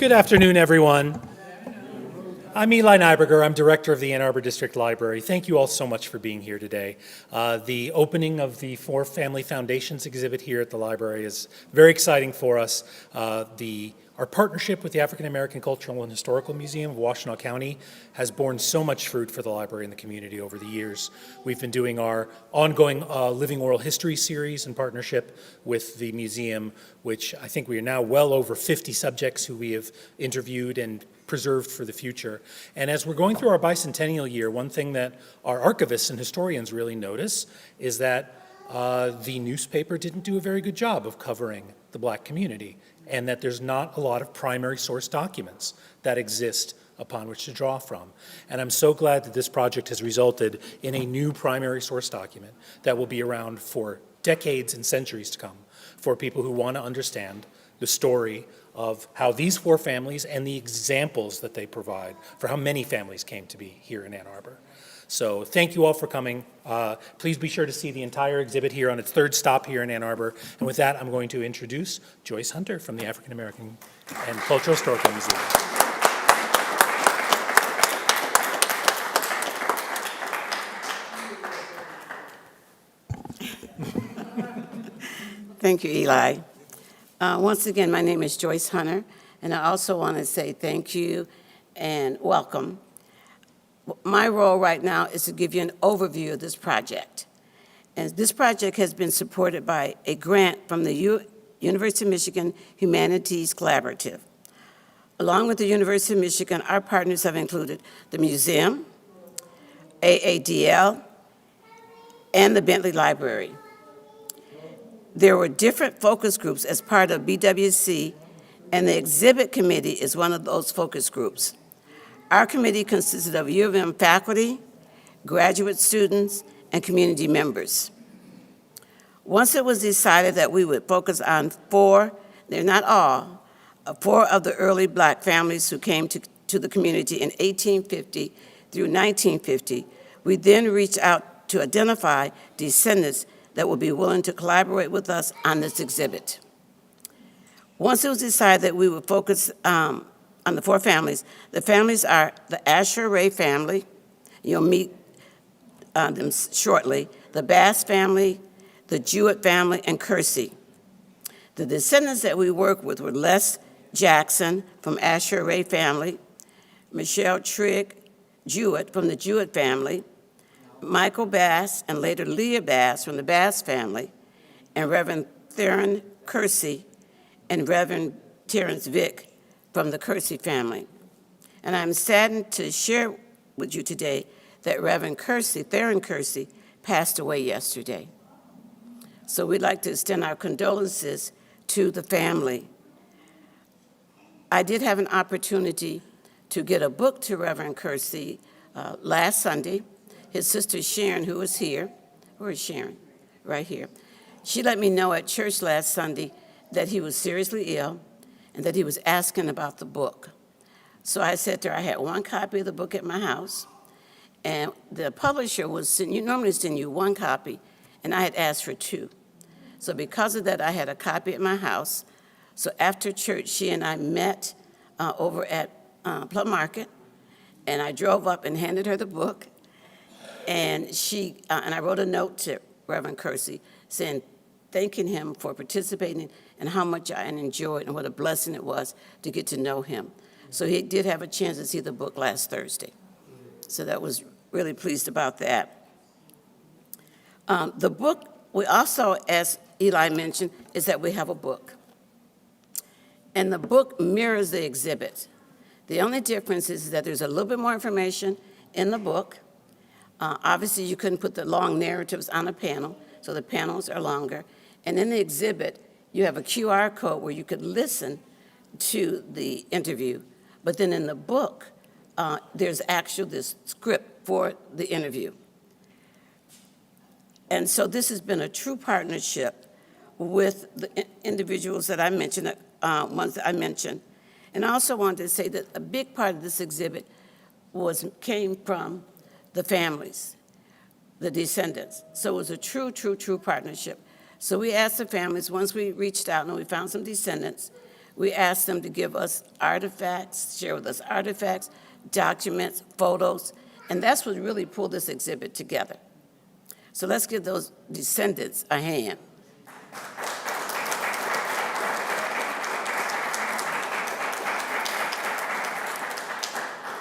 Good afternoon, everyone. I'm Eli Nyberger. I'm director of the Ann Arbor District Library. Thank you all so much for being here today. The opening of the Four Family Foundations exhibit here at the library is very exciting for us. Our partnership with the African American Cultural and Historical Museum of Washtenaw County has borne so much fruit for the library and the community over the years. We've been doing our ongoing Living Oral History series in partnership with the museum, which I think we are now well over 50 subjects who we have interviewed and preserved for the future. And as we're going through our bicentennial year, one thing that our archivists and historians really notice is that the newspaper didn't do a very good job of covering the Black community, and that there's not a lot of primary source documents that exist upon which to draw from. And I'm so glad that this project has resulted in a new primary source document that will be around for decades and centuries to come for people who want to understand the story of how these four families and the examples that they provide for how many families came to be here in Ann Arbor. So thank you all for coming. Please be sure to see the entire exhibit here on its third stop here in Ann Arbor. And with that, I'm going to introduce Joyce Hunter from the African American and Cultural Historical Museum. Thank you, Eli. Once again, my name is Joyce Hunter, and I also want to say thank you and welcome. My role right now is to give you an overview of this project. And this project has been supported by a grant from the University of Michigan Humanities Collaborative. Along with the University of Michigan, our partners have included the museum, AADL, and the Bentley Library. There were different focus groups as part of BWC, and the exhibit committee is one of those focus groups. Our committee consisted of U of M faculty, graduate students, and community members. Once it was decided that we would focus on four, they're not all, four of the early Black families who came to the community in 1850 through 1950, we then reached out to identify descendants that would be willing to collaborate with us on this exhibit. Once it was decided that we would focus on the four families, the families are the Asher-Aray family, you'll meet them shortly, the Bass family, the Jewett family, and Kersey. The descendants that we work with were Les Jackson from Asher-Aray family, Michelle Trigg Jewett from the Jewett family, Michael Bass and later Leah Bass from the Bass family, and Reverend Theron Kersey and Reverend Terrence Vick from the Kersey family. And I'm saddened to share with you today that Reverend Kersey, Theron Kersey, passed away yesterday. So we'd like to extend our condolences to the family. I did have an opportunity to get a book to Reverend Kersey last Sunday. His sister Sharon, who was here, where is Sharon? Right here. She let me know at church last Sunday that he was seriously ill and that he was asking about the book. So I said to her, I had one copy of the book at my house, and the publisher normally send you one copy, and I had asked for two. So because of that, I had a copy at my house. So after church, she and I met over at Plum Market, and I drove up and handed her the book, and I wrote a note to Reverend Kersey saying, thanking him for participating and how much I enjoyed and what a blessing it was to get to know him. So he did have a chance to see the book last Thursday. So that was really pleased about that. The book, we also, as Eli mentioned, is that we have a book. And the book mirrors the exhibit. The only difference is that there's a little bit more information in the book. Obviously, you couldn't put the long narratives on a panel, so the panels are longer. And in the exhibit, you have a QR code where you could listen to the interview. But then in the book, there's this script for the interview. And so this has been a true partnership with the individuals that I mentioned, ones that I mentioned. And I also wanted to say that a big part of this exhibit came from the families, the descendants. So it was a true partnership. So we asked the families, once we reached out and we found some descendants, We asked them to give us artifacts, share with us artifacts, documents, photos, and that's what really pulled this exhibit together. So let's give those descendants a hand.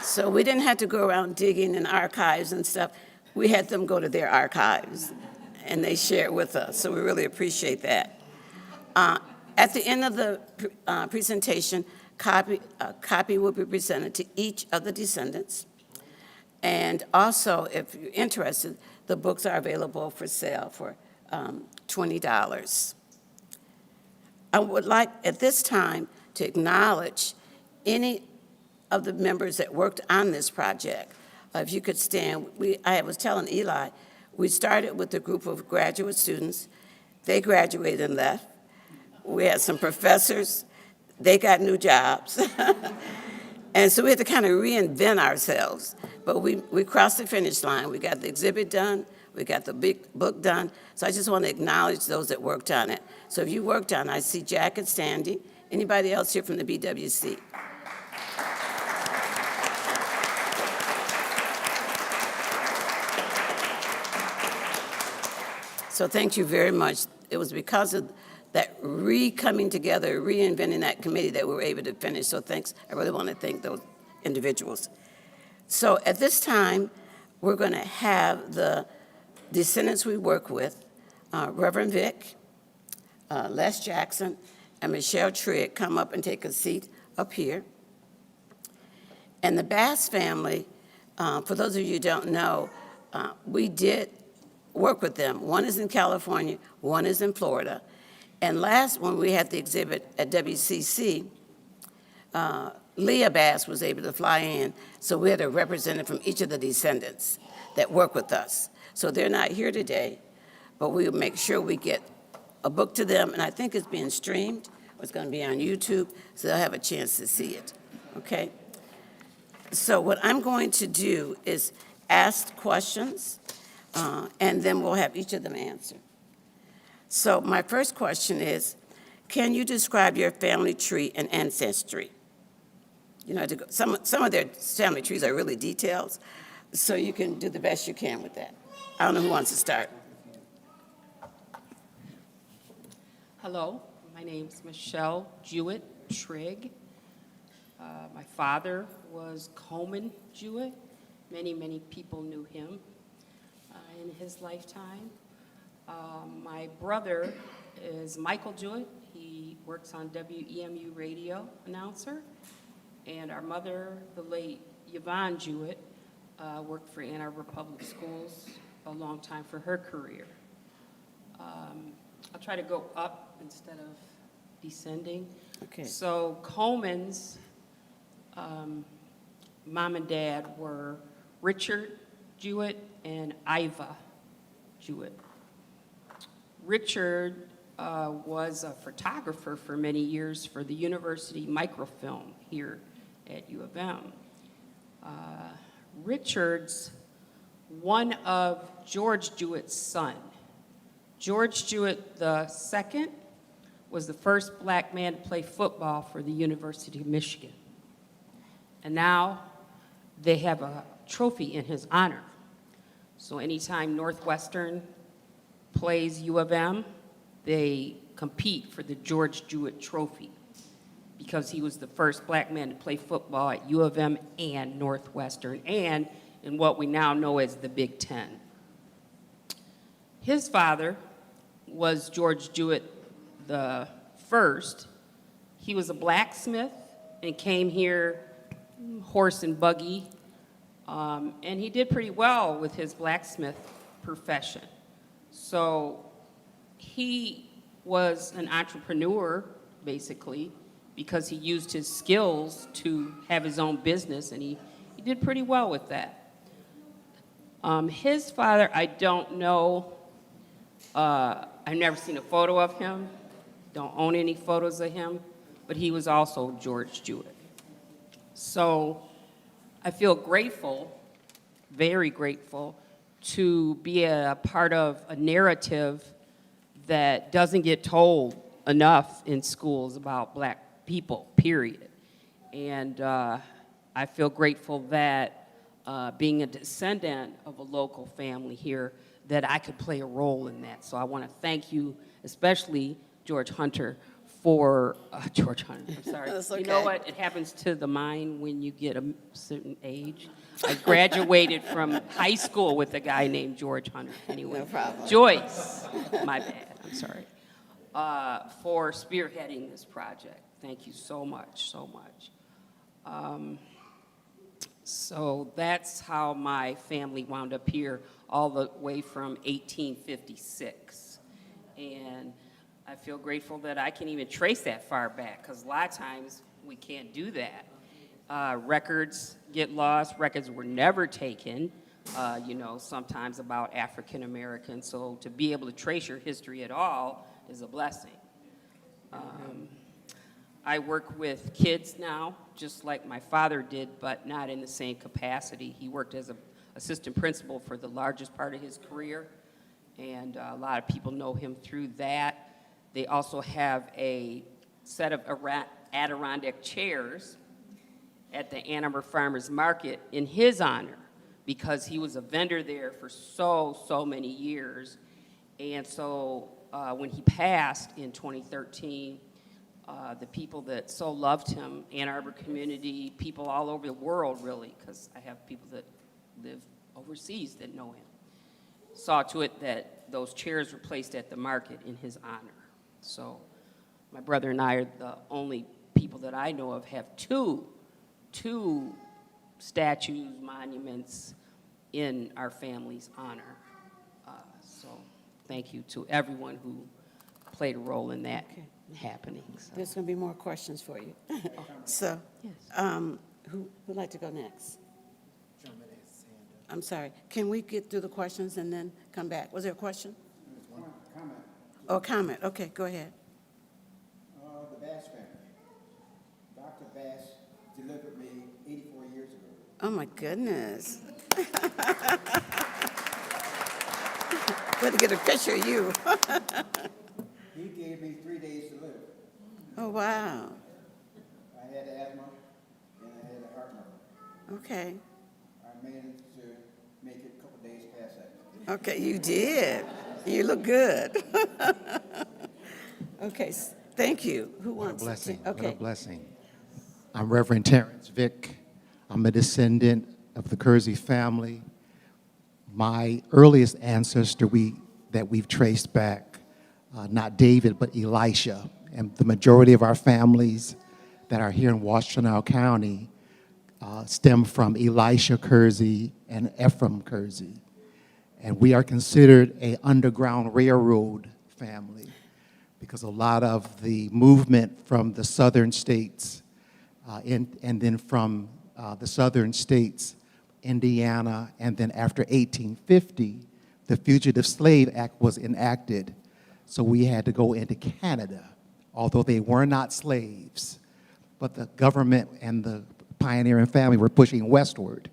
So we didn't have to go around digging in archives and stuff. We had them go to their archives, and they shared with us, so we really appreciate that. At the end of the presentation, a copy will be presented to each of the descendants. And also, if you're interested, the books are available for sale for $20. I would like, at this time, to acknowledge any of the members that worked on this project. If you could stand, I was telling Eli, we started with a group of graduate students. They graduated and left. We had some professors. They got new jobs. And so we had to kind of reinvent ourselves. But we crossed the finish line. We got the exhibit done. We got the big book done. So I just want to acknowledge those that worked on it. So if you worked on it, I see Jack and Sandy. Anybody else here from the BWC? So thank you very much. It was because of that coming together, reinventing that committee that we were able to finish. So thanks. I really want to thank those individuals. So at this time, we're going to have the descendants we work with, Reverend Vic, Les Jackson, and Michelle Trigg come up and take a seat up here. And the Bass family, for those of you who don't know, we did work with them. One is in California, one is in Florida. And last, when we had the exhibit at WCC, Leah Bass was able to fly in, so we had a representative from each of the descendants that work with us. So they're not here today, but we'll make sure we get a book to them, and I think it's being streamed, or it's going to be on YouTube, so they'll have a chance to see it, okay? So what I'm going to do is ask questions, and then we'll have each of them answer. So my first question is, can you describe your family tree and ancestry? You know, some of their family trees are really detailed, so you can do the best you can with that. I don't know who wants to start. Hello, my name's Michelle Jewett Trigg. My father was Coleman Jewett. Many people knew him in his lifetime. My brother is Michael Jewett. He works on WEMU radio announcer. And our mother, the late Yvonne Jewett, worked for Ann Arbor Public Schools a long time for her career. I'll try to go up instead of descending. Okay. So Coleman's mom and dad were Richard Jewett and Iva Jewett. Richard was a photographer for many years for the University Microfilm here at U of M. Richard's one of George Jewett's son. George Jewett II was the first black man to play football for the University of Michigan. And now they have a trophy in his honor. So anytime Northwestern plays U of M, they compete for the George Jewett Trophy because he was the first black man to play football at U of M and Northwestern and in what we now know as the Big Ten. His father was George Jewett the first. He was a blacksmith and came here horse and buggy, and he did pretty well with his blacksmith profession. So he was an entrepreneur, basically, because he used his skills to have his own business, and he did pretty well with that. His father, I don't know. I've never seen a photo of him. Don't own any photos of him, but he was also George Jewett. So I feel grateful, very grateful, to be a part of a narrative that doesn't get told enough in schools about black people, period. And I feel grateful that being a descendant of a local family here, that I could play a role in that. So I want to thank you, especially George Hunter, for George Hunter, I'm sorry. That's You know okay. what? It happens to the mind when you get a certain age. I graduated from high school with a guy named George Hunter. Anyway, No problem. Joyce, my bad, I'm sorry, for spearheading this project. Thank you so much, so much. So that's how my family wound up here, all the way from 1856. And I feel grateful that I can even trace that far back, because a lot of times we can't do that. Records get lost, records were never taken, you know, sometimes about African Americans. So to be able to trace your history at all is a blessing. I work with kids now, just like my father did, but not in the same capacity. He worked as an assistant principal for the largest part of his career, and a lot of people know him through that. They also have a set of Adirondack chairs at the Ann Arbor Farmers Market in his honor, because he was a vendor there for so many years. And so when he passed in 2013, the people that so loved him, Ann Arbor community, people all over the world really, because I have people that live overseas that know him, saw to it that those chairs were placed at the market in his honor. So my brother and I are the only people that I know of have two statues, monuments in our family's honor. So thank you to everyone who played a role in that happening. So. There's going to be more questions for you. So, Yes. who would like to go next? I'm sorry. Can we get through the questions and then come back? Was there a question? Comment. Oh, comment. Okay, go ahead. The Bass family. Dr. Bass delivered me 84 years ago. Oh, my goodness. Good to get a picture of you. He gave me 3 days to live. Oh, wow. I had asthma and I had a heart murmur. Okay. I managed to make it a couple days past that. Okay, you did. You look good. Okay, thank you. Who What a wants blessing. to? What a Okay. blessing. I'm Reverend Terrence Vick. I'm a descendant of the Kersey family. My earliest ancestor that we've traced back, not David, but Elisha. And the majority of our families that are here in Washtenaw County stem from Elisha Kersey and Ephraim Kersey. And we are considered an Underground Railroad family because a lot of the movement from the southern states and then from the southern states, Indiana, and then after 1850, the Fugitive Slave Act was enacted. So we had to go into Canada, although they were not slaves. But the government and the pioneering family were pushing westward,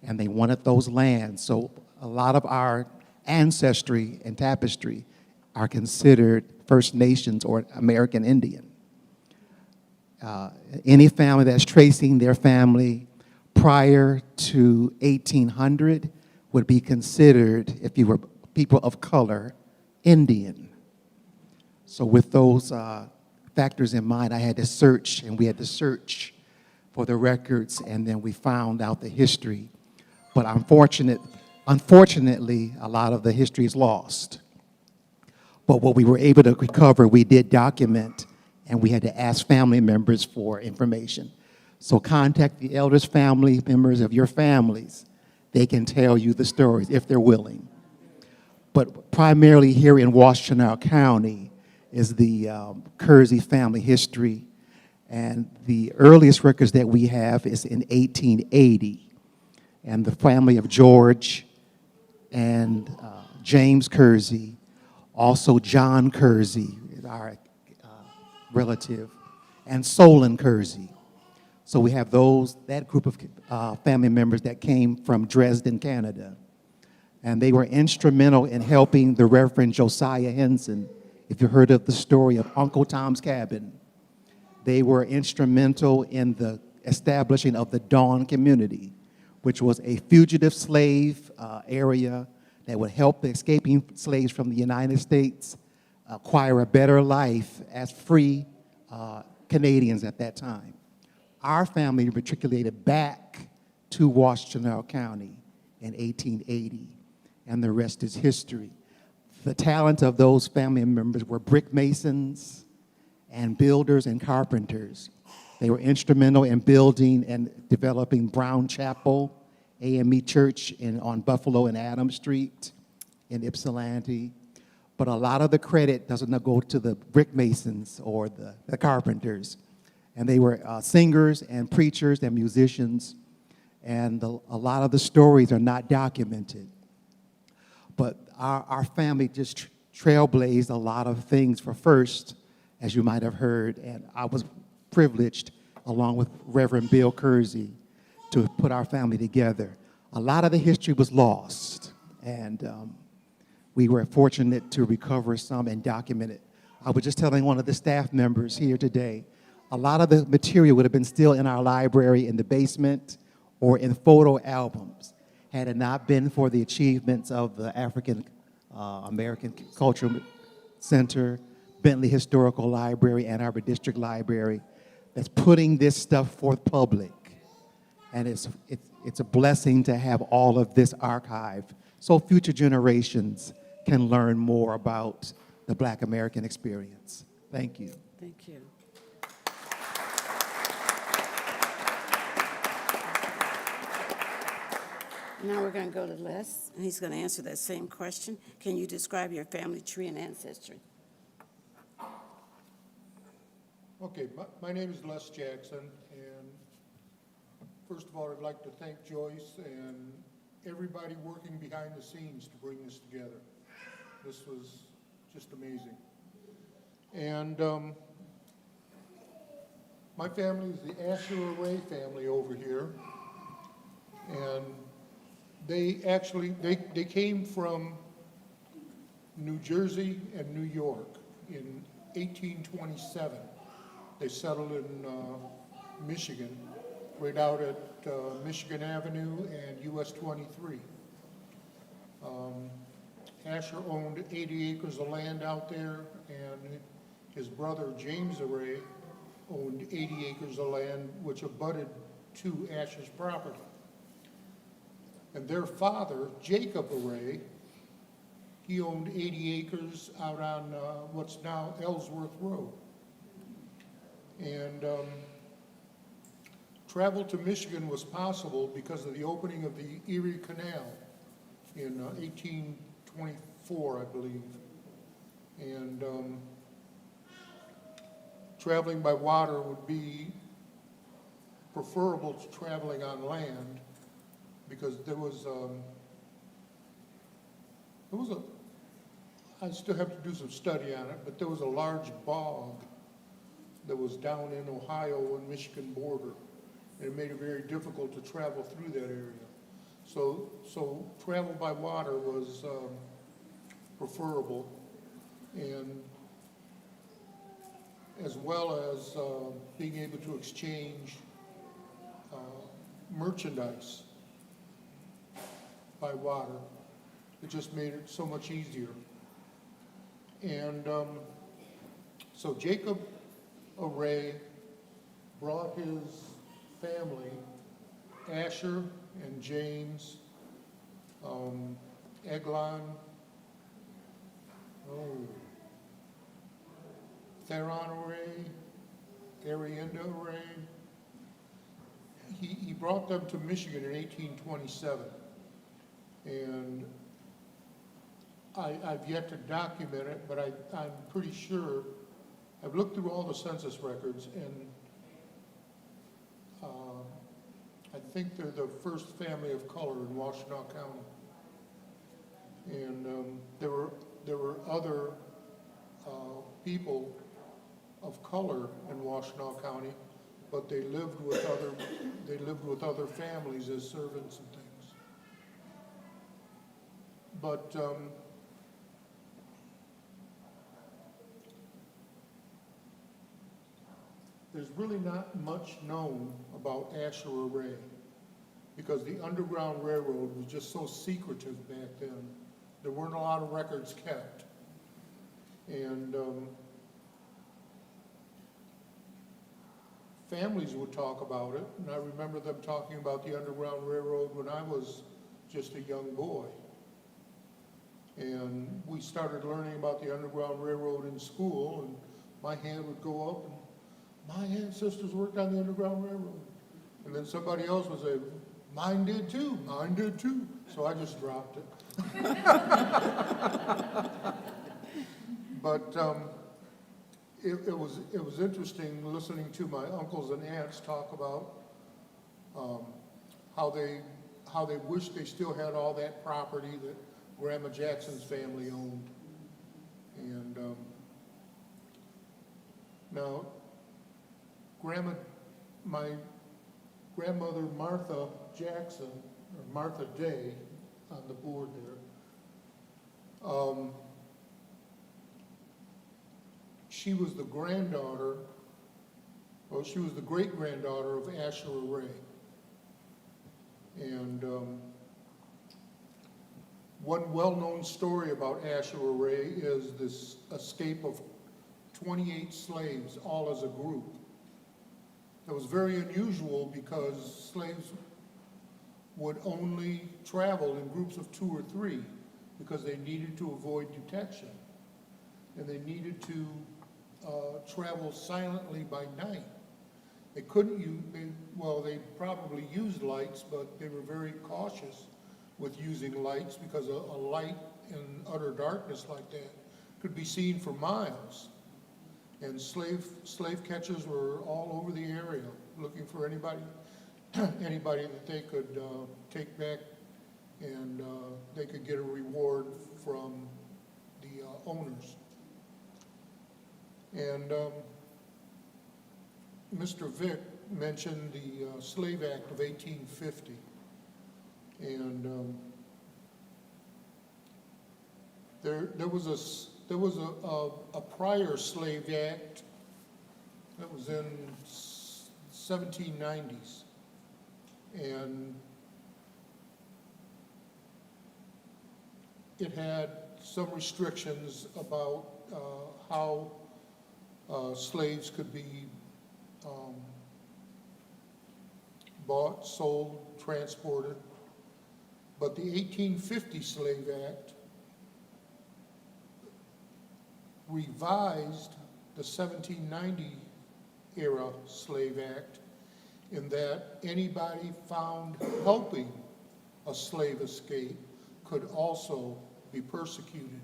and they wanted those lands. So a lot of our ancestry and tapestry are considered First Nations or American Indian. Any family that's tracing their family prior to 1800 would be considered, if you were people of color, Indian. So with those factors in mind, I had to search, and we had to search for the records, and then we found out the history. But unfortunately, a lot of the history is lost. But what we were able to recover, we did document, and we had to ask family members for information. So contact the eldest family members of your families. They can tell you the stories if they're willing. But primarily here in Washtenaw County is the Kersey family history. And the earliest records that we have is in 1880. And the family of George and James Kersey, also John Kersey, our relative, and Solon Kersey. So we have that group of family members that came from Dresden, Canada. And they were instrumental in helping the Reverend Josiah Henson, if you heard of the story of Uncle Tom's Cabin. They were instrumental in the establishing of the Dawn community, which was a fugitive slave area that would help the escaping slaves from the United States acquire a better life as free Canadians at that time. Our family matriculated back to Washtenaw County in 1880, and the rest is history. The talent of those family members were brick masons and builders and carpenters. They were instrumental in building and developing Brown Chapel, AME Church on Buffalo and Adams Street in Ypsilanti. But a lot of the credit doesn't go to the brick masons or the carpenters. And they were singers and preachers and musicians. And a lot of the stories are not documented. But our family just trailblazed a lot of things for first, as you might have heard. And I was privileged, along with Reverend Bill Kersey, to put our family together. A lot of the history was lost, and we were fortunate to recover some and document it. I was just telling one of the staff members here today, a lot of the material would have been still in our library in the basement or in photo albums had it not been for the achievements of the African American Cultural Center, Bentley Historical Library, and Arbor District Library that's putting this stuff forth public. And it's a blessing to have all of this archive so future generations can learn more about the Black American experience. Thank you. Thank you. Now we're going to go to Les, and he's going to answer that same question. Can you describe your family tree and ancestry? Okay, my name is Les Jackson, and first of all, I'd like to thank Joyce and everybody working behind the scenes to bring this together. This was just amazing. And my family is the Asher-Aray family over here, and they actually, they came from New Jersey and New York in 1827. They settled in Michigan, right out at Michigan Avenue and US 23. Asher owned 80 acres of land out there, and his brother James Aray owned 80 acres of land which abutted to Asher's property. And their father, Jacob Aray, he owned 80 acres out on what's now Ellsworth Road. And travel to Michigan was possible because of the opening of the Erie Canal in 1824, I believe. And traveling by water would be preferable to traveling on land because I still have to do some study on it, but there was a large bog that was down in Ohio and Michigan border. And it made it very difficult to travel through that area. So travel by water was preferable, and as well as being able to exchange merchandise by water. It just made it so much easier. And so Jacob Aray brought his family, Asher and James, Eglon, Theron Aray, Arienda Aray. He brought them to Michigan in 1827. And I've yet to document it, but I'm pretty sure, I've looked through all the census records, and I think they're the first family of color in Washtenaw County. And there were other people of color in Washtenaw County, but they lived with other families as servants and things. But there's really not much known about Asher-Aray because the Underground Railroad was just so secretive back then. There weren't a lot of records kept. And families would talk about it, and I remember them talking about the Underground Railroad when I was just a young boy. And we started learning about the Underground Railroad in school, and my hand would go up, and my ancestors worked on the Underground Railroad. And then somebody else would say, mine did too, mine did too. So I just dropped it. But it was interesting listening to my uncles and aunts talk about how they wish they still had all that property that Grandma Jackson's family owned. And now, my grandmother Martha Jackson, or Martha Day, on the board there, she was the granddaughter, well, she was the great-granddaughter of Asher-Aray. And one well-known story about Asher-Aray is this escape of 28 slaves, all as a group. It was very unusual because slaves would only travel in groups of 2 or 3 because they needed to avoid detection. And they needed to travel silently by night. They couldn't use, they probably used lights, but they were very cautious with using lights because a light in utter darkness like that could be seen for miles. And slave catchers were all over the area looking for anybody that they could take back, and they could get a reward from the owners. And Mr. Vick mentioned the Slave Act of 1850. And there was a prior Slave Act that was in 1790s, and it had some restrictions about how slaves could be bought, sold, transported. But the 1850 Slave Act revised the 1790 era Slave Act in that anybody found helping a slave escape could also be persecuted.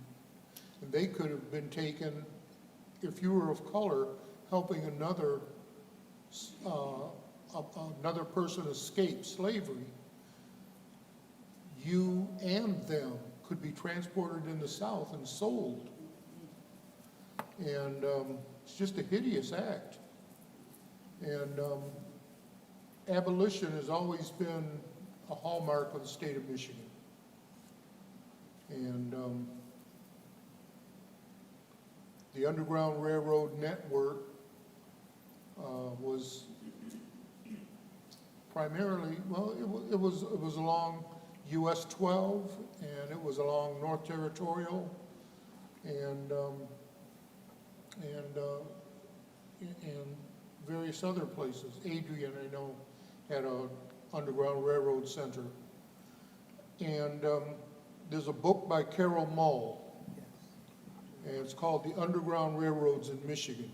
And they could have been taken, if you were of color, helping another person escape slavery, you and them could be transported in the South and sold. And it's just a hideous act. And abolition has always been a hallmark of the state of Michigan. And the Underground Railroad network was primarily, it was along US 12, and it was along North Territorial, and various other places. Adrian, I know, had a Underground Railroad Center. And there's a book by Carol Mull, and it's called The Underground Railroads in Michigan.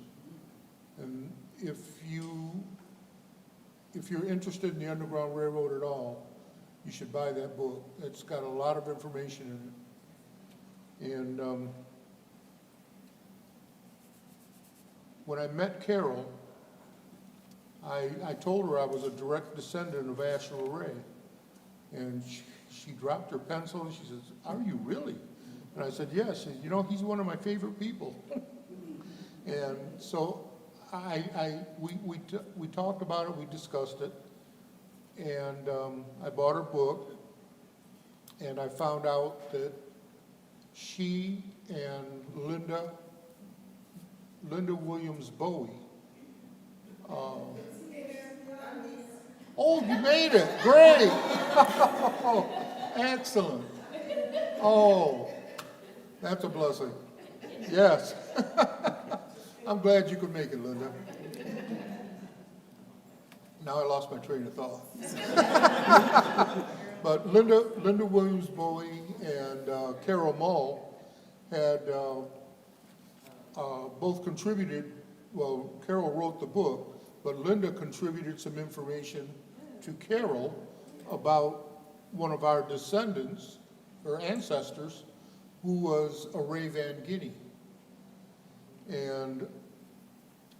And if you're interested in the Underground Railroad at all, you should buy that book. It's got a lot of information in it. And when I met Carol, I told her I was a direct descendant of Asher-Aray. And she dropped her pencil and she says, "Are you really?" And I said, "Yes." She said, "You know, he's one of my favorite people." And so we talked about it, we discussed it, and I bought her book, and I found out that she and Linda Williams Bowie Oh, you made it. Great. Oh, excellent. Oh, that's a blessing. Yes. I'm glad you could make it, Linda. Now I lost my train of thought. But Linda Williams-Bowie and Carol Mull had both contributed, well, Carol wrote the book, but Linda contributed some information to Carol about one of our descendants, or ancestors, who was Aray Van Guinea. And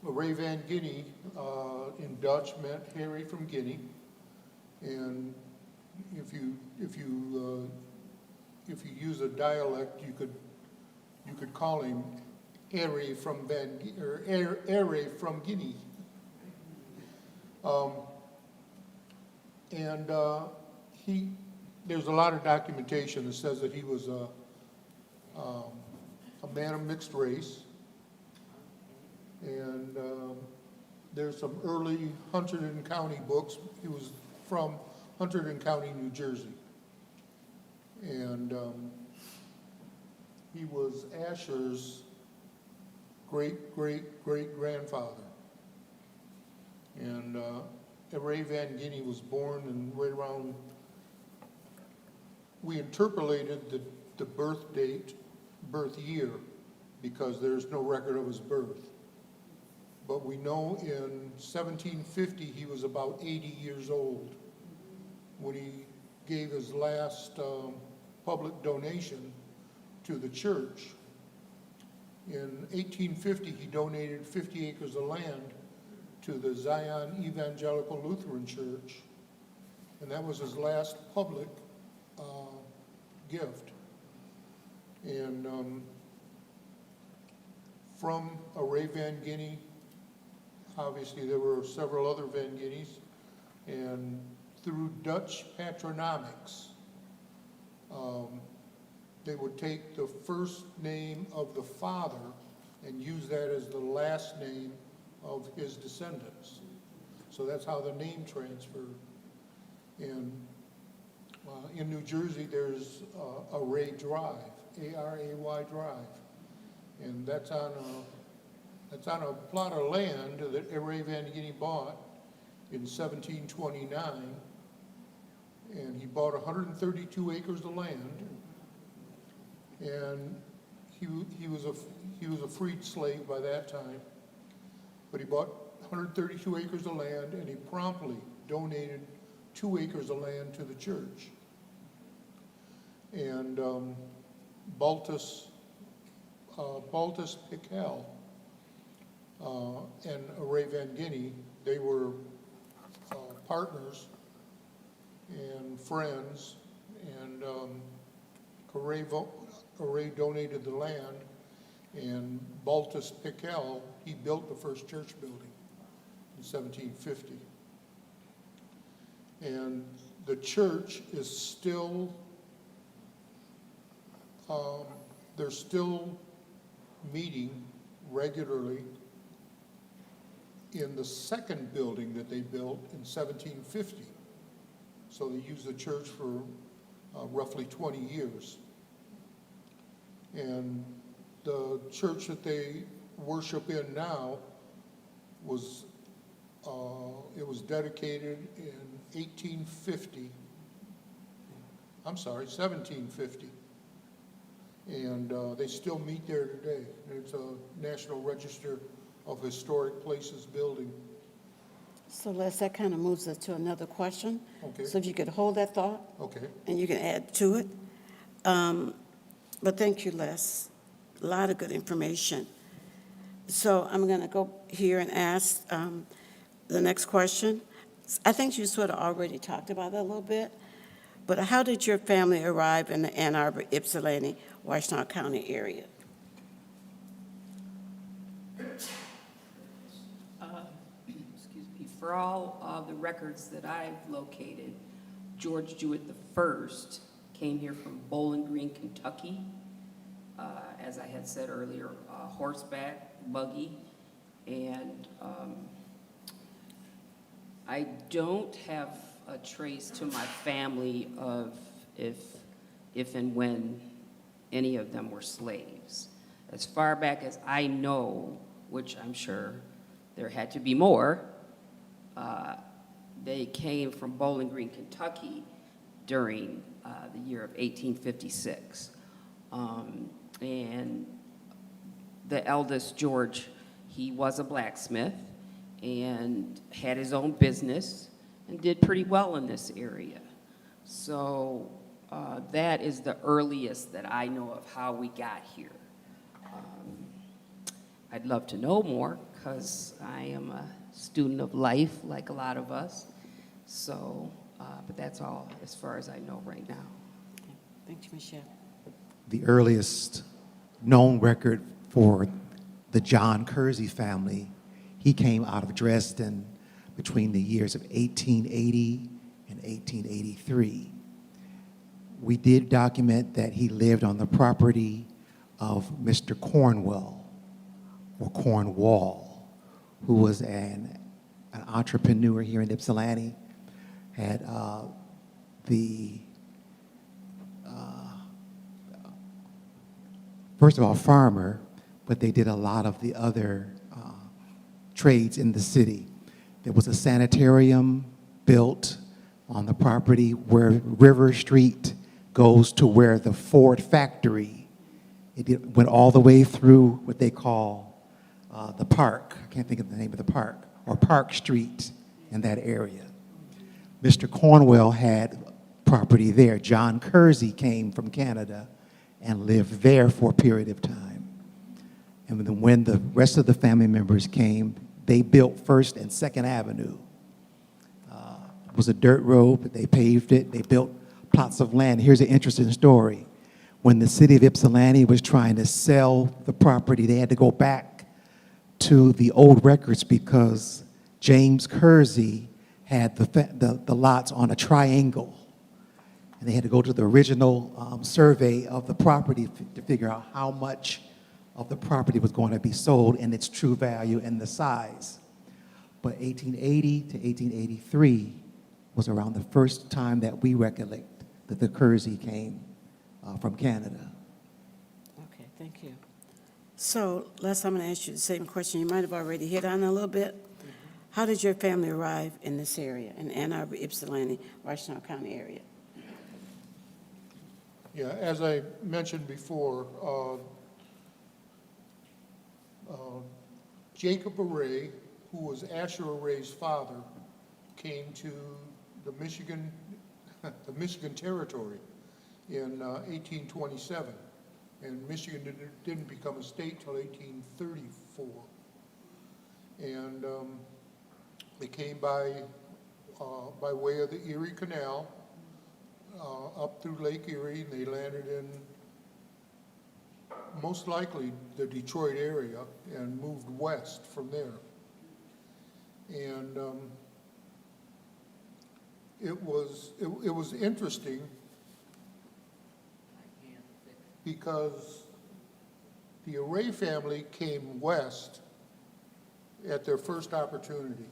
Aray Van Guinea, in Dutch, meant Harry from Guinea. And if you use a dialect, you could call him Aray from Aray from Guinea. There's a lot of documentation that says that he was a man of mixed race. And there's some early Hunterdon County books. He was from Hunterdon County, New Jersey. And he was Asher's great-great-great-grandfather. And Aray Van Guinea was born in right around, we interpolated the birth date, birth year, because there's no record of his birth. But we know in 1750 he was about 80 years old when he gave his last public donation to the church. In 1850 he donated 50 acres of land to the Zion Evangelical Lutheran Church, and that was his last public gift. And from Aray Van Guinea, obviously there were several other Van Guineas, and through Dutch patronymics, they would take the first name of the father and use that as the last name of his descendants. So that's how the name transferred. And in New Jersey, there's Aray Drive, A-R-A-Y Drive, and that's on a plot of land that Aray Van Guinea bought in 1729, and he bought 132 acres of land, and he was a freed slave by that time, but he bought 132 acres of land, and he promptly donated 2 acres of land to the church. And Baltus Pickell and Aray Van Guinea, they were partners and friends, and Aray donated the land, and Baltus Pickell, he built the first church building in 1750. And the church is still, they're still meeting regularly in the second building that they built in 1750. So they used the church for roughly 20 years. And the church that they worship in now was, it was dedicated in 1750. And they still meet there today. It's a National Register of Historic Places building. So Les, that kind of moves us to another question. Okay. So if you could hold that thought, Okay. and you can add to it. But thank you, Les. A lot of good information. So I'm going to go here and ask the next question. I think you sort of already talked about that a little bit, but how did your family arrive in the Ann Arbor, Ypsilanti, Washtenaw County area? Excuse me, for all of the records that I've located, George Jewett I came here from Bowling Green, Kentucky. As I had said earlier, horseback, buggy, and I don't have a trace to my family of if and when any of them were slaves. As far back as I know, which I'm sure there had to be more, they came from Bowling Green, Kentucky during the year of 1856. And the eldest, George, he was a blacksmith and had his own business and did pretty well in this area. So that is the earliest that I know of how we got here. I'd love to know more because I am a student of life like a lot of us. So, but that's all as far as I know right now. Okay. Thank you, Michelle. The earliest known record for the John Kersey family, he came out of Dresden between the years of 1880 and 1883. We did document that he lived on the property of Mr. Cornwell, or Cornwall, who was an entrepreneur here in Ypsilanti, had first of all, farmer, but they did a lot of the other trades in the city. There was a sanitarium built on the property where River Street goes to where the Ford factory, went all the way through what they call the park. I can't think of the name of the park, or Park Street in that area. Mr. Cornwell had property there. John Kersey came from Canada and lived there for a period of time. And then when the rest of the family members came, they built First and Second Avenue. It was a dirt road, but they paved it. They built plots of land. Here's an interesting story. When the city of Ypsilanti was trying to sell the property, they had to go back to the old records because James Kersey had the lots on a triangle. And they had to go to the original survey of the property to figure out how much of the property was going to be sold and its true value and the size. But 1880 to 1883 was around the first time that we recollect that the Kersey came from Canada. Okay, thank you. So, Les, I'm going to ask you the same question. You might have already hit on it a little bit. How did your family arrive in this area, in Ann Arbor, Ypsilanti, Washtenaw County area? Yeah, as I mentioned before, Jacob Array, who was Asher-Aray's father, came to the Michigan Territory in 1827, and Michigan didn't become a state till 1834. And they came by way of the Erie Canal up through Lake Erie, and they landed in most likely the Detroit area and moved west from there. And it was interesting because the Array family came west at their first opportunity.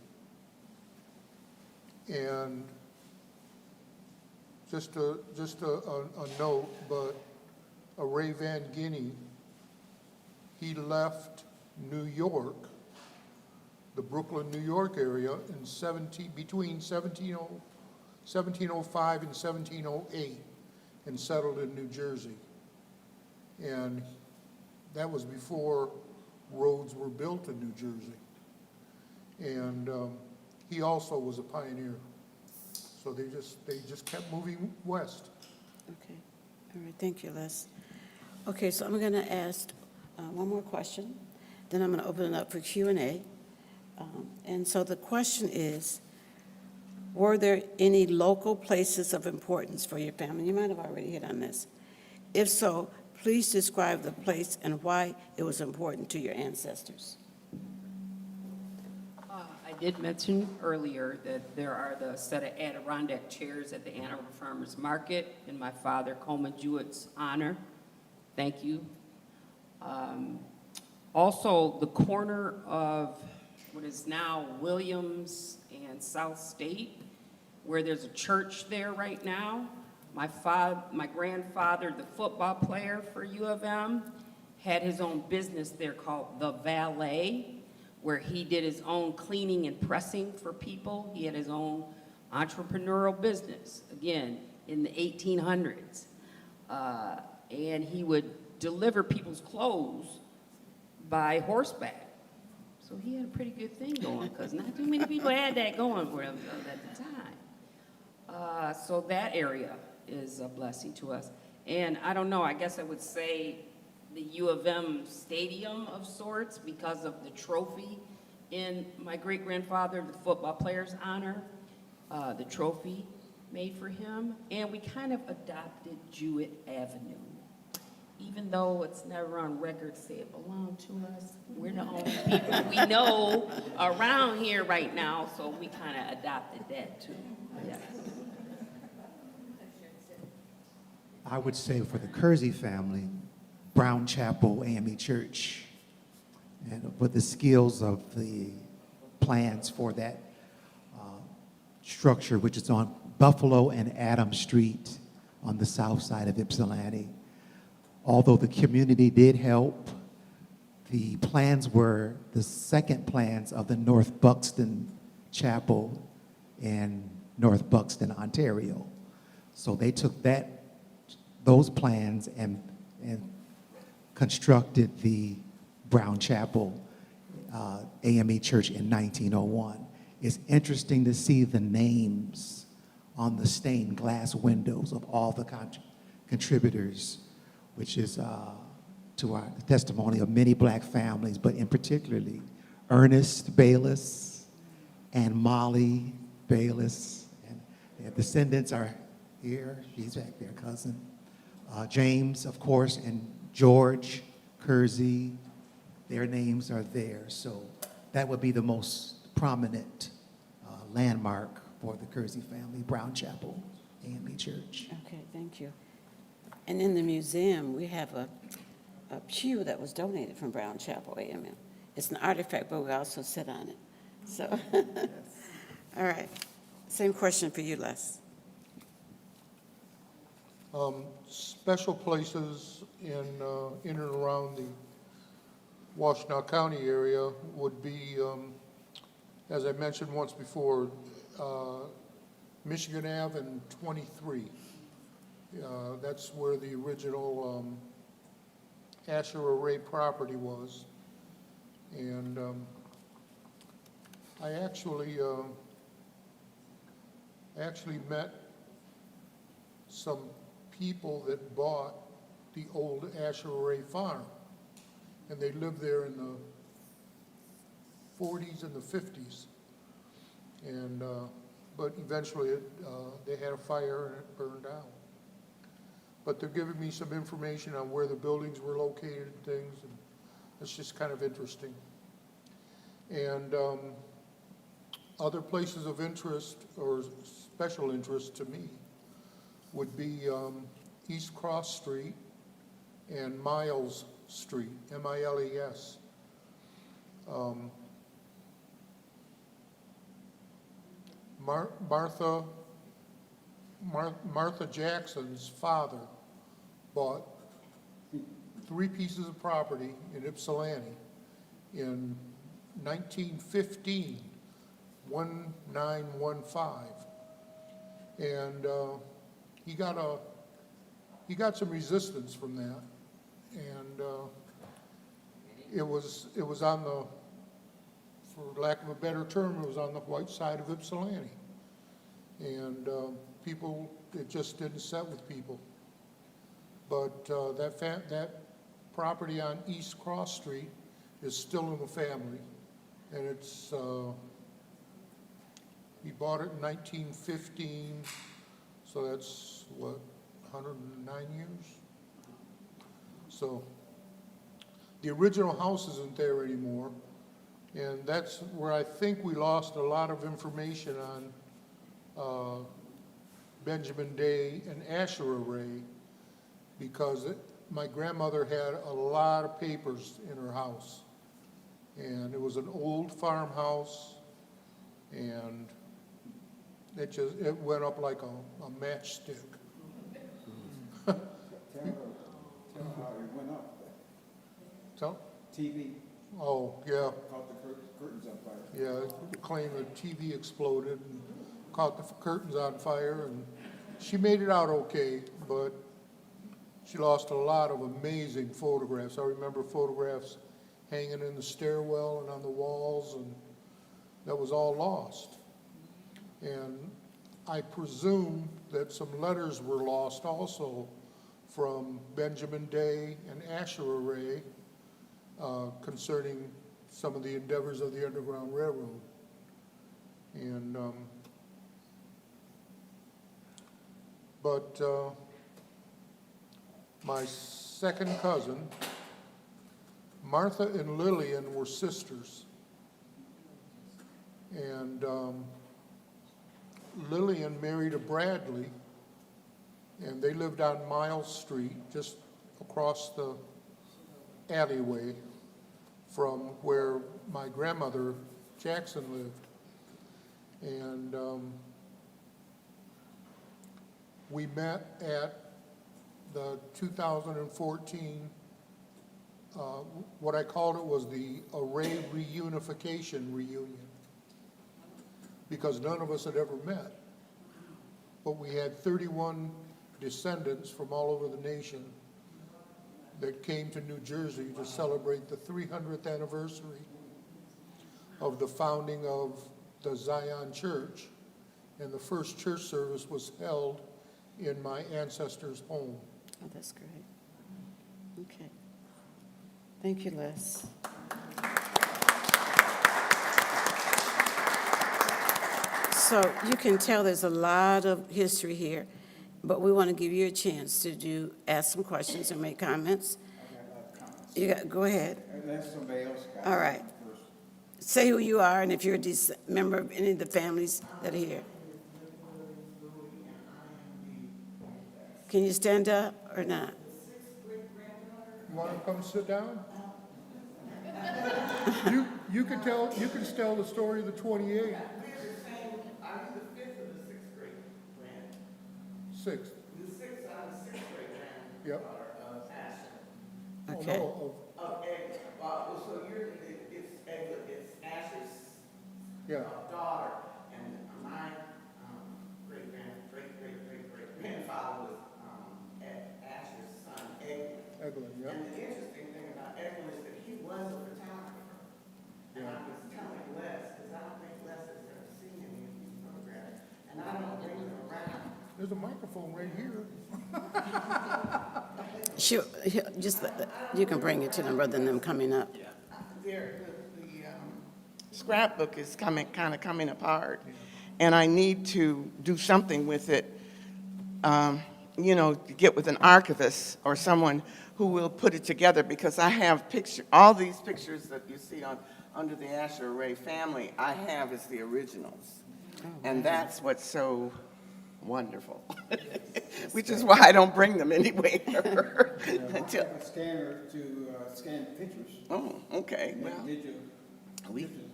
And just a note, but Array Van Guinea, he left New York, the Brooklyn, New York area between 1705 and 1708 and settled in New Jersey. And that was before roads were built in New Jersey. And he also was a pioneer. So they just kept moving west. Okay, all right, thank you, Les. Okay, so I'm going to ask one more question, then I'm going to open it up for Q&A. And so the question is, were there any local places of importance for your family? You might have already hit on this. If so, please describe the place and why it was important to your ancestors. I did mention earlier that there are the set of Adirondack chairs at the Ann Arbor Farmers Market in my father Coleman Jewett's honor. Thank you. Also, the corner of what is now Williams and and South State, where there's a church there right now. My grandfather, the football player for U of M, had his own business there called The Valet, where he did his own cleaning and pressing for people. He had his own entrepreneurial business, again, in the 1800s. And he would deliver people's clothes by horseback. So he had a pretty good thing going, because not too many people had that going for themselves at the time. So that area is a blessing to us. And I don't know, I guess I would say the U of M stadium of sorts, because of the trophy in my great-grandfather, the football player's honor, the trophy made for him. And we kind of adopted Jewett Avenue. Even though it's never on record say it belonged to us, we're the only people we know around here right now, so we kind of adopted that too. Yes. I would say for the Kersey family, Brown Chapel AME Church, and with the skills of the plans for that structure, which is on Buffalo and Adams Street on the south side of Ypsilanti. Although the community did help, the plans were the second plans of the North Buxton Chapel in North Buxton, Ontario. So they took those plans and constructed the Brown Chapel AME Church in 1901. It's interesting to see the names on the stained glass windows of all the contributors, which is to our testimony of many black families, but in particularly Ernest Bayless and Molly Bayless. And their descendants are here. She's back there, cousin. James, of course, and George Kersey. Their names are there. So that would be the most prominent landmark for the Kersey family, Brown Chapel AME Church. Okay, thank you. And in the museum, we have a pew that was donated from Brown Chapel AMM. It's an artifact, but we also sit on it. So, all right. Same question for you, Les. Special places in and around the Washtenaw County area would be, as I mentioned once before, Michigan Ave and 23. That's where the original Asher-Aray property was. And I actually met some people that bought the old Asher-Aray farm. And they lived there in the 40s and the 50s. And, but eventually they had a fire and it burned down. But they're giving me some information on where the buildings were located and things, and it's just kind of interesting. And other places of interest or special interest to me would be East Cross Street and Miles Street, M-I-L-E-S. Martha Jackson's father bought 3 pieces of property in Ypsilanti in 1915, 1915. And he got some resistance from that. And it was on the, for lack of a better term, it was on the white side of Ypsilanti. And people, it just didn't set with people. But that property on East Cross Street is still in the family. And it's, he bought it in 1915, so that's, what, 109 years? So the original house isn't there anymore, and that's where I think we lost a lot of information on Benjamin Day and Asher-Aray, because my grandmother had a lot of papers in her house, and it was an old farmhouse, And it went up like a matchstick. Tell how it went up. So, TV oh, yeah, caught the curtains on fire. yeah, claimed the TV exploded and caught the curtains on fire, and she made it out okay, but she lost a lot of amazing photographs. I remember photographs hanging in the stairwell and on the walls, and that was all lost. And I presume that some letters were lost also from Benjamin Day and Asher-Aray concerning some of the endeavors of the Underground Railroad. And, but my second cousin, Martha and Lillian, were sisters. And Lillian married a Bradley, and they lived on Miles Street, just across the alleyway from where my grandmother Jackson lived. And we met at the 2014, what I called it was the Array Reunification Reunion, because none of us had ever met. But we had 31 descendants from all over the nation that came to New Jersey to celebrate the 300th anniversary of the founding of the Zion Church. And the first church service was held in my ancestors' home. Oh, that's great. Okay. Thank you, Les. So you can tell there's a lot of history here, but we want to give you a chance to ask some questions or make comments. Go ahead. Let somebody else got All right. first. Say who you are and if you're a member of any of the families that are here. Can you stand up or not? You want to come sit down? You can tell the story of the 28. Are you the fifth or the sixth grade grand? Sixth. The sixth, I'm the sixth grade Yep. granddaughter of Asher. Okay. Oh, no, Of Egg, well, so it's Egg, it's Asher's yeah. daughter, and my great grandfather was Asher's son, Egg. Eglin, yeah. And the interesting thing about Egg is that he was a photographer. And I was telling Les, because I don't think Les has ever seen any of these photographs, and I don't bring them around. There's a microphone right here. Sure, you can bring it to them rather than them coming up. The scrapbook is kind of coming apart, and I need to do something with it, get with an archivist or someone who will put it together, because I have all these pictures that you see under the Asher-Aray family, I have as the originals. And that's what's so wonderful, which is why I don't bring them anywhere. Until, A scanner to scan pictures. oh, okay, well. Digital.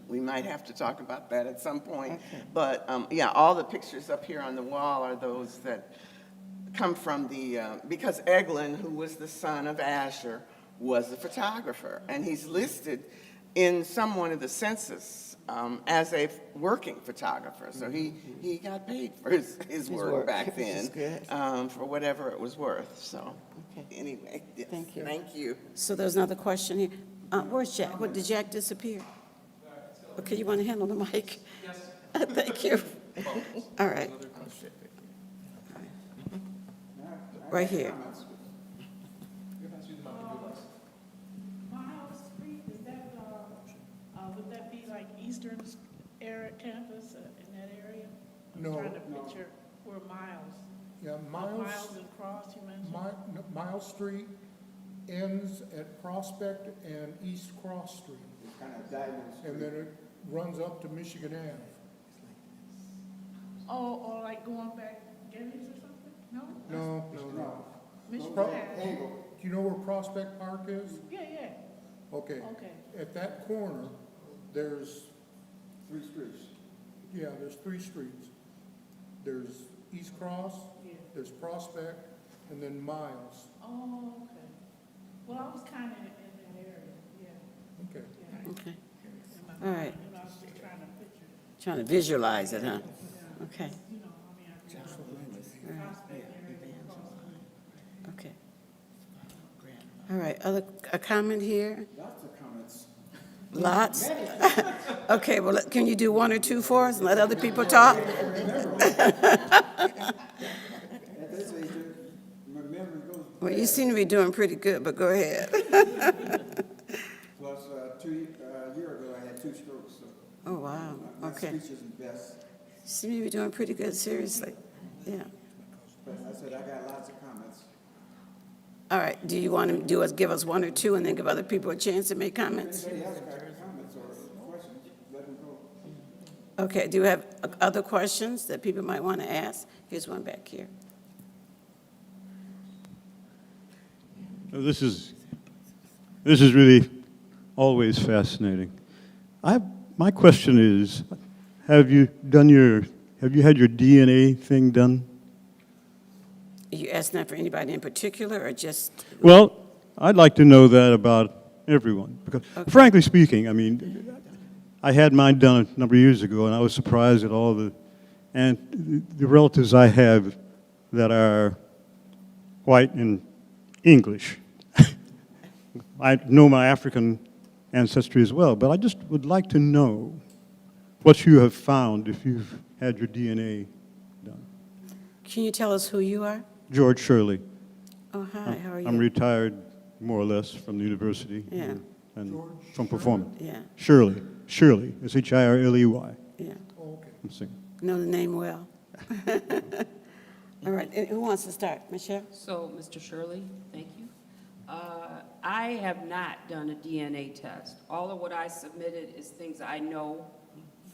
We might have to talk about that at some point. But, yeah, all the pictures up here on the wall are those that come from because Eglin, who was the son of Asher, was a photographer. And he's listed in one of the census as a working photographer. So he got paid for his work back then, for whatever it was worth. So, anyway, yes, Thank you. Thank you. So there's another question here. Where's Jack? Did Jack disappear? Okay, you want to handle the mic? Yes. Thank you. All right. Right here. Miles Street, is that, would that be like Eastern area campus in that area? No. I'm trying to picture where Miles. Yeah, Miles and Cross, you mentioned? Miles Street ends at Prospect and East Cross Street. It's kind of diamond street. And then it runs up to Michigan Ave. Oh, or like going back Gettys or something? No? No. Michigan Pro- Ave. Angle. Do you know where Prospect Park is? Yeah. Okay. Okay. At that corner, there's, Three streets. Yeah, there's 3 streets. There's East Cross, there's Prospect, and then Miles. Oh, okay. Well, I was kind of in that area, yeah. Okay. Okay, In my all right. mind, and I was just trying to picture, Trying to visualize it, huh? Okay, you know, I mean, I grew up in the Prospect area, across. okay. All right, a comment here? Lots of comments. Lots? Okay, well, can you do 1 or 2 for us and let other people talk? At this age, my memory goes. Well, you seem to be doing pretty good, but go ahead. Plus, a year ago, I had 2 strokes, so Oh, wow, my okay. speech isn't best. You seem to be doing pretty good, seriously. Yeah. But I said I got lots of comments. All right, do you want to give us 1 or 2 and then give other people a chance to make comments? Anybody else got comments or questions, let them go. Okay, do you have other questions that people might want to ask? Here's one back here. This is really always fascinating. My question is, have you had your DNA thing done? Are you asking that for anybody in particular or just? Well, I'd like to know that about everyone, because frankly speaking, I mean, I had mine done a number of years ago, and I was surprised at all the relatives I have that are white and English. I know my African ancestry as well, but I just would like to know what you have found if you've had your DNA done. Can you tell us who you are? George Shirley. Oh, hi, how are you? I'm retired, more or less, from the university. Yeah. And from performing. Yeah, Shirley, S-H-I-R-L-E-Y. yeah. Oh, okay. I'm saying. Know the name well. All right, and who wants to start? Michelle? So, Mr. Shirley, thank you. I have not done a DNA test. All of what I submitted is things I know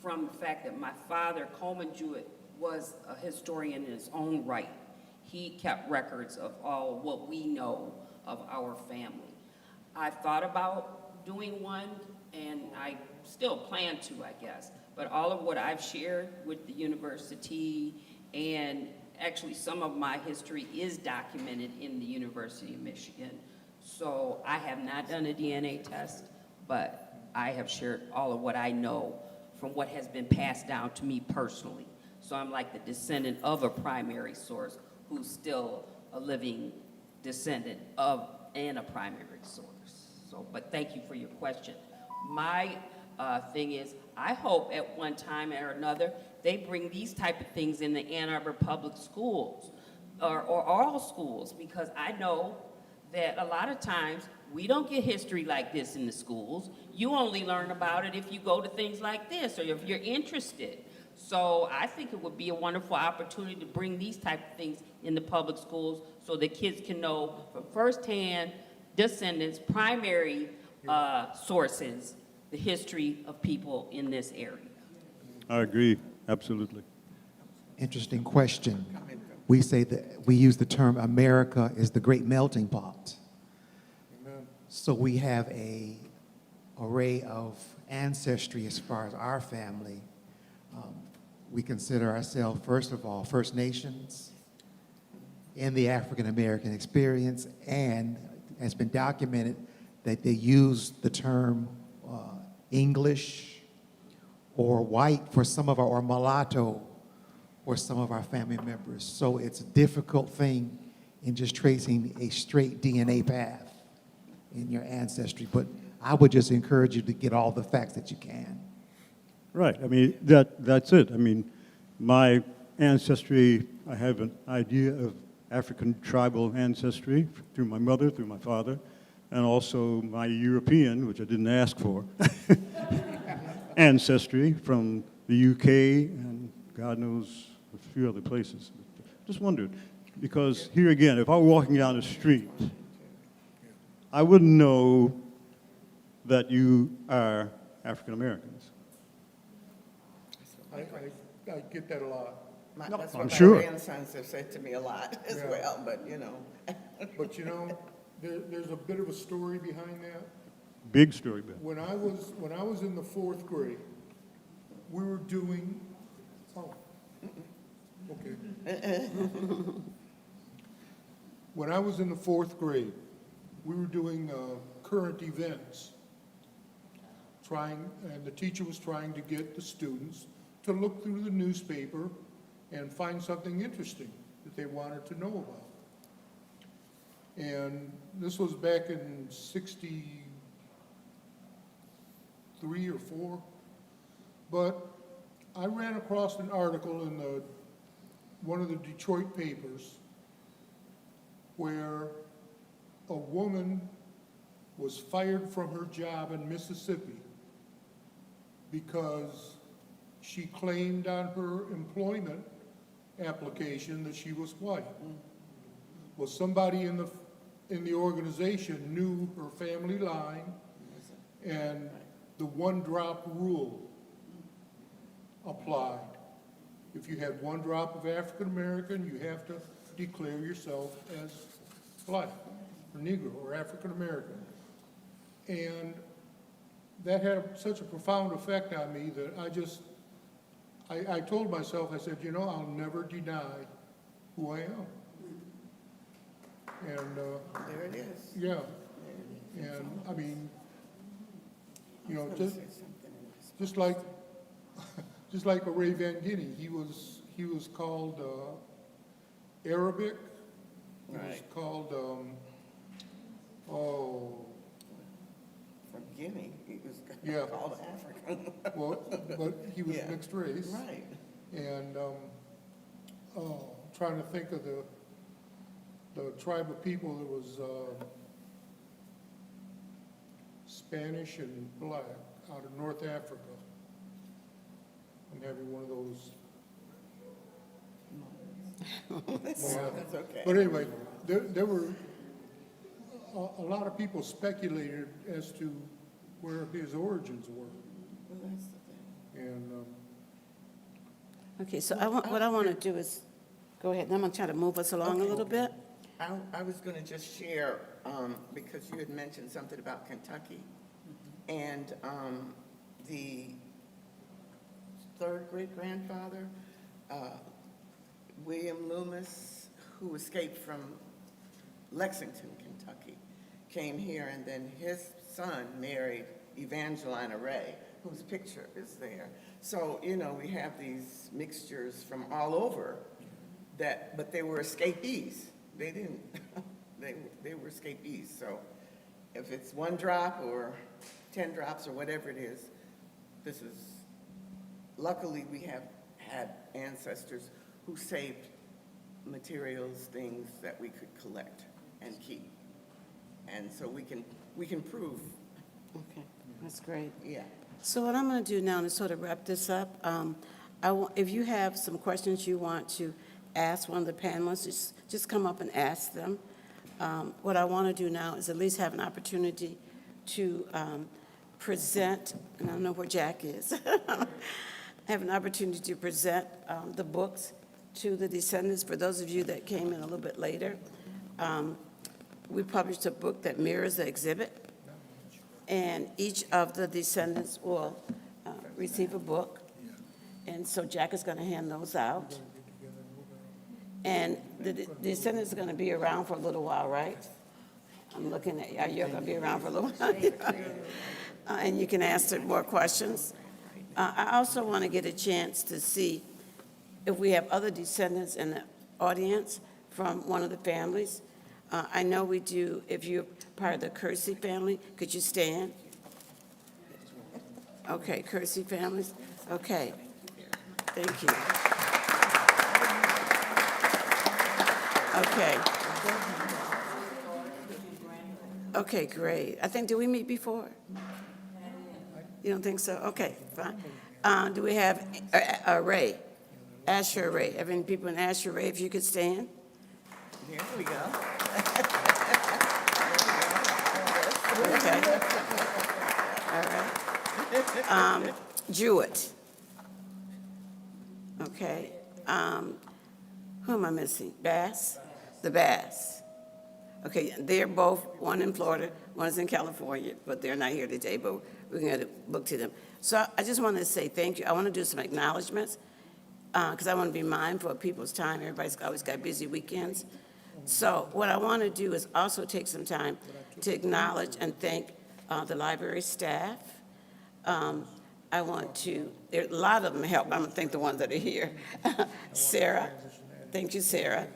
from the fact that my father, Coleman Jewett, was a historian in his own right. He kept records of all what we know of our family. I've thought about doing one, and I still plan to, I guess. But all of what I've shared with the university, and actually some of my history is documented in the University of Michigan. So I have not done a DNA test, but I have shared all of what I know from what has been passed down to me personally. So I'm like the descendant of a primary source who's still a living descendant of and a primary source. So, but thank you for your question. My thing is, I hope at one time or another, they bring these type of things in the Ann Arbor public schools or all schools, because I know that a lot of times we don't get history like this in the schools. You only learn about it if you go to things like this or if you're interested. So I think it would be a wonderful opportunity to bring these type of things in the public schools so that kids can know from firsthand descendants, primary sources, the history of people in this area. I agree, absolutely. Interesting question. We say that we use the term America is the great melting pot. Amen. So we have a array of ancestry as far as our family. We consider ourselves, first of all, First Nations in the African American experience, and has been documented that they use the term English or white for some of our, or mulatto for some of our family members. So it's a difficult thing in just tracing a straight DNA path in your ancestry. But I would just encourage you to get all the facts that you can. Right, I mean, that's it. I mean, my ancestry, I have an idea of African tribal ancestry through my mother, through my father, and also my European, which I didn't ask for, ancestry from the UK and God knows a few other places. Just wondered, because here again, if I were walking down the street, I wouldn't know that you are African Americans. I get that a lot. That's I'm what my sure. grandsons have said to me a lot as Yeah. well, but you know. But you know, there's a bit of a story behind that. Big story, Ben. When I was in the 4th grade, we were doing When I was in the 4th grade, we were doing current events, and the teacher was trying to get the students to look through the newspaper and find something interesting that they wanted to know about. And this was back in 63 or 4. But I ran across an article in one of the Detroit papers where a woman was fired from her job in Mississippi because she claimed on her employment application that she was white. Well, somebody in the organization knew her family line, and the one-drop rule applied. If you had one drop of African American, you have to declare yourself as black, or Negro, or African American. And that had such a profound effect on me that I told myself, I said, you know, I'll never deny who I am. And, There it is. yeah, and I mean, you know, just like Aray Van Guinea, he was called Arabic. He was Right. called From Guinea, he was Yeah. called African. well, but he was Yeah. mixed race. Right. And trying to think of the tribe of people that was Spanish and black out of North Africa. I'm having one of those. That's okay. But anyway, there were a lot of people speculated as to where his origins were. Well, that's the thing. And Okay, so what I want to do is, go ahead, and I'm going to try to move us along a little bit. I was going to just share, because you had mentioned something about Kentucky, and the third great-grandfather, William Loomis, who escaped from Lexington, Kentucky, came here, and then his son married Evangeline Array, whose picture is there. So, you know, we have these mixtures from all over but they were escapees. They didn't, they were escapees. So if it's one drop or 10 drops or whatever it is, luckily we have had ancestors who saved materials, things that we could collect and keep. And so we can prove, Okay, that's great. yeah. So what I'm going to do now to sort of wrap this up, if you have some questions you want to ask one of the panelists, just come up and ask them. What I want to do now is at least have an opportunity to present, and I don't know where Jack is, have an opportunity to present the books to the descendants. For those of you that came in a little bit later, we published a book that mirrors the exhibit, and each of the descendants will receive a book. And so Jack is going to hand those out. And the descendants are going to be around for a little while, right? I'm looking at you. You're going to be around for a little while. And you can ask them more questions. I also want to get a chance to see if we have other descendants in the audience from one of the families. I know we do. If you're part of the Kersey family, could you stand? Okay, Kersey families. Okay. Thank you. Okay. Okay, great. I think, did we meet before? You don't think so? Okay, fine. Do we have Array, Asher-Aray? Have any people in Asher-Aray, if you could stand? Here we go. Okay. All right. Jewett. Okay. Who am I missing? Bass? The Bass. Okay, they're both, one in Florida, one is in California, but they're not here today, but we're going to book to them. So I just want to say thank you. I want to do some acknowledgments. because I want to be mindful of people's time. Everybody's always got busy weekends. So what I want to do is also take some time to acknowledge and thank the library staff. I want to, there, a lot of them help. I'm going to thank the ones that are here. Sarah, thank you, Sarah.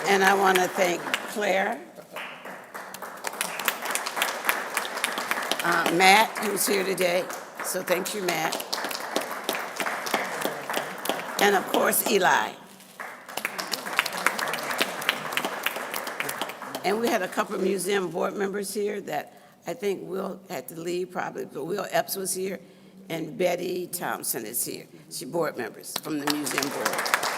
And I want to thank Claire, Matt, who's here today. So thank you, Matt. And of course, Eli. And we had a couple of museum board members here that I think Will had to leave probably, but Will Epps was here, and Betty Thompson is here. She's board members from the museum board.